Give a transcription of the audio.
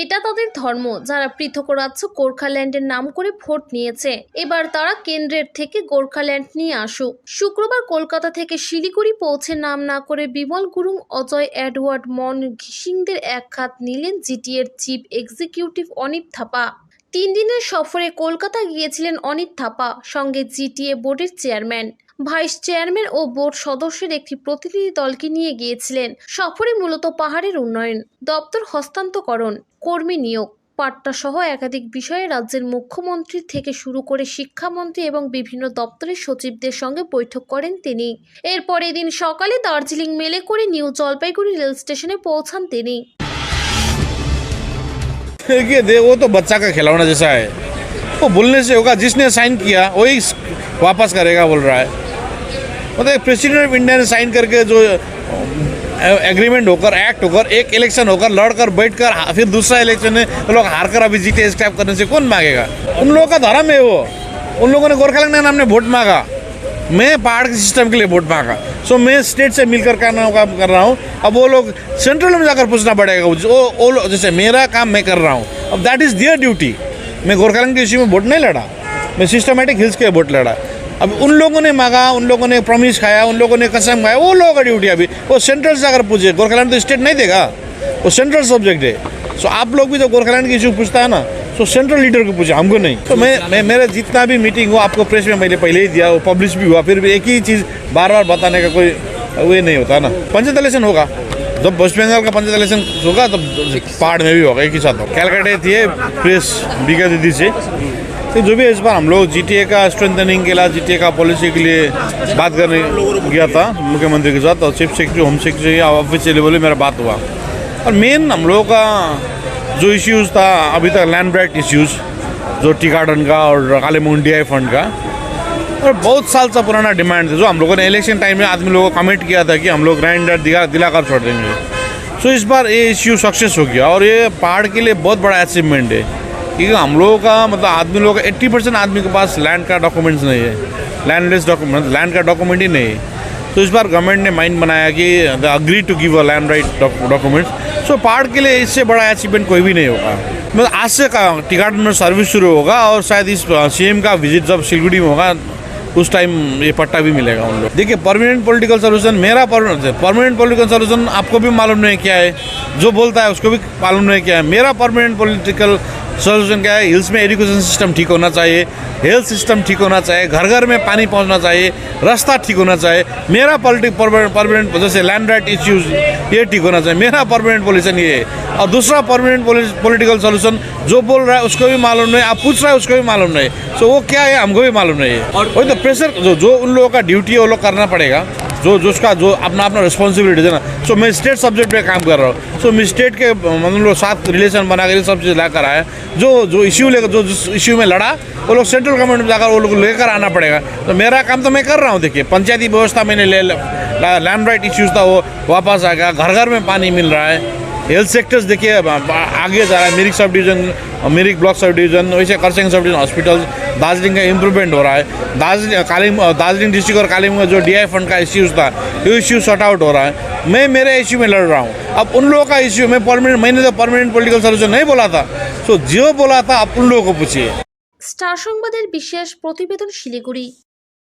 এটা তাদের ধর্ম, যারা পৃথক রাজ্য গোর্খাল্যান্ডের নাম করে ভোট নিয়েছে। এবার তারা কেন্দ্রের থেকে গোর্খাল্যান্ড নিয়ে আসুক। শুক্রবার কলকাতা থেকে শিলিগুড়ি পৌঁছে নাম না করে বিমল গুরুং, অজয় এডওয়ার্ড মন ঘিসিংদের এক হাত নিলেন জিটিএর চিফ এক্সিকিউটিভ অনিত থাপা। 3 দিনের সফরে কলকাতা গিয়েছিলেন অনিত থাপা, সঙ্গে জিটিএ বোর্ডের চেয়ারম্যান, ভাইস চেয়ারম্যান ও বোর্ড সদস্যের একটি প্রতিনিধি দলকে নিয়ে গিয়েছিলেন। সফরে মূলত পাহাড়ের উন্নয়ন, দপ্তর হস্তান্তরকরণ, কর্মী নিয়োগ, পাট্টা সহ একাধিক বিষয়ে রাজ্যের মুখ্যমন্ত্রী থেকে শুরু করে শিক্ষামন্ত্রী এবং বিভিন্ন দপ্তরের সচিবদের সঙ্গে বৈঠক করেন তিনি। এরপর এদিন সকালে দার্জিলিং মেলে করে নিউ জলপাইগুড়ি রেল স্টেশনে পৌঁছান তিনি। देखिए वो तो बच्चा का खिलौना जैसा है, वो बोलने से होगा, जिसने साइन किया वही वापस करेगा बोल रहा है। मतलब प्रेसिडेंट ऑफ इंडिया ने साइन करके जो एग्रीमेंट होकर, एक्ट होकर, एक इलेक्शन होकर, लड़कर बैठकर फिर दूसरा इलेक्शन में लोग हार कर अभी जीते, इस टाइप करने से कौन मांगेगा? उन लोगों का धर्म है वो। उन लोगों ने गोरखालैंड के नाम ने वोट मांगा, मैं पहाड़ के सिस्टम के लिए वोट मांगा। सो मैं स्टेट से मिलकर काम कर रहा हूँ। अब वो लोग सेंट्रल में जाकर पूछना पड़ेगा। वो जैसे मेरा काम मैं कर रहा हूँ, अब दैट इज़ देयर ड्यूटी। मैं गोरखालैंड के इश्यू में वोट नहीं लड़ा, मैं सिस्टमेटिक हिल्स के वोट लड़ा। अब उन लोगों ने मांगा, उन लोगों ने प्रॉमिस खाया, उन लोगों ने कसम खाया, वो लोगों का ड्यूटी अभी वो सेंट्रल से जाकर पूछे। गोरखालैंड तो स्टेट नहीं देगा, वो सेंट्रल सब्जेक्ट है। सो आप लोग भी तो गोरखालैंड की इशू पूछता है ना, सो सेंट्रल लीडर को पूछे, हमको नहीं। तो मैं मेरा जितना भी मीटिंग हुआ आपको प्रेस में मैंने पहले ही दिया, वो पब्लिश भी हुआ, फिर भी एक ही चीज़ बार बार बताने का कोई वे नहीं होता ना। पंचायत इलेक्शन होगा, जब वेस्ट बंगाल का पंचायत इलेक्शन होगा तब पहाड़ में भी होगा, एक ही साथ होगा। कैलकाटा थी प्रेस बीका दीदी से, तो जो भी है इस बार हम लोग जीटीए का स्ट्रेंथनिंग के लिए, जीटीए का पॉलिसी के लिए बात करने गया था मुख्यमंत्री के साथ, और chief secretary, home secretary officially बोले मेरा बात हुआ। और मेन हम लोगों का जो इश्यूज़ था अभी तक, लैंड राइट इश्यूज़, जो टी गार्डन का और कालीमुंग DI फंड का, और बहुत साल से पुराना डिमांड था, जो हम लोगों ने इलेक्शन टाइम में आदमी लोगों को कमेंट किया था कि हम लोग ग्राइंडर दिलाकर छोड़ देंगे। सो इस बार ये इश्यू सक्सेस हो गया, और ये पहाड़ के लिए बहुत बड़ा अचीवमेंट है, क्योंकि हम लोगों का मतलब आदमी लोगों का 80% आदमी के पास लैंड का डॉक्यूमेंट्स नहीं है, लैंडलेस डॉक्यूमेंट, लैंड का डॉक्यूमेंट ही नहीं है। तो इस बार गवर्नमेंट ने माइंड बनाया कि they agree to give a land right documents. So पहाड़ के लिए इससे बड़ा अचीवमेंट कोई भी नहीं होगा। मतलब आज से टी गार्डन में सर्विस शुरू होगा, और शायद इस CM का विजिट जब सिलगुड़ी में होगा उस टाइम ये पट्टा भी मिलेगा उन लोग। देखिए परमानेंट पॉलिटिकल सोल्यूशन, मेरा परमानेंट पॉलिटिकल सोल्यूशन आपको भी मालूम नहीं क्या है, जो बोलता है उसको भी मालूम नहीं क्या है। मेरा परमानेंट पॉलिटिकल सोल्यूशन क्या है? हिल्स में एजुकेशन सिस्टम ठीक होना चाहिए, हेल्थ सिस्टम ठीक होना चाहिए, घर घर में पानी पहुंचना चाहिए, रास्ता ठीक होना चाहिए। मेरा परमानेंट जैसे लैंड राइट इश्यूज ये ठीक होना चाहिए, मेरा परमानेंट पॉल्यूशन ये है। और दूसरा परमानेंट पॉलिटिकल सोल्यूशन जो बोल रहा है उसको भी मालूम नहीं, आप पूछ रहे हैं उसको भी मालूम नहीं। सो वो क्या है हमको भी मालूम नहीं है। और वही तो प्रेशर जो उन लोगों का ड्यूटी है वो लोग करना पड़ेगा, जो उसका जो अपना रिस्पॉन्सिबिलिटी है ना। सो मैं स्टेट सब्जेक्ट पे काम कर रहा हूँ। सो मैं स्टेट के मतलब साथ रिलेशन बना कर ये सब चीज़ लाकर आया, जो इश्यू लेकर जो जिस इश्यू में लड़ा वो लोग सेंट्रल गवर्नमेंट में जाकर वो लोग लेकर आना पड़ेगा। तो मेरा काम तो मैं कर रहा हूँ। देखिए पंचायती व्यवस्था मैंने लैंड राइट इश्यूज़ था वो वापस आ गया, घर घर में पानी मिल रहा है। हेल्थ सेक्टर्स देखिए आगे जा रहा है, Mirik sub division, Mirik block sub division, वैसे करसंग सब डिवीज़न हॉस्पिटल, दार्जिलिंग का इम्प्रूवमेंट हो रहा है। दार्जिलिंग डिस्ट्रिक्ट और कालीमुंग में जो DI फंड का इश्यूज़ था ये इश्यू सॉर्ट आउट हो रहा है। मैं मेरे इश्यू में लड़ रहा हूँ। अब उन लोगों का इश्यू मैंने तो परमानेंट पॉलिटिकल सोल्यूशन नहीं बोला था। सो जो बोला था आप उन लोगों को पूछिए। স্টার সংবাদের বিশেষ প্রতিবেদন শিলিগুড়ি।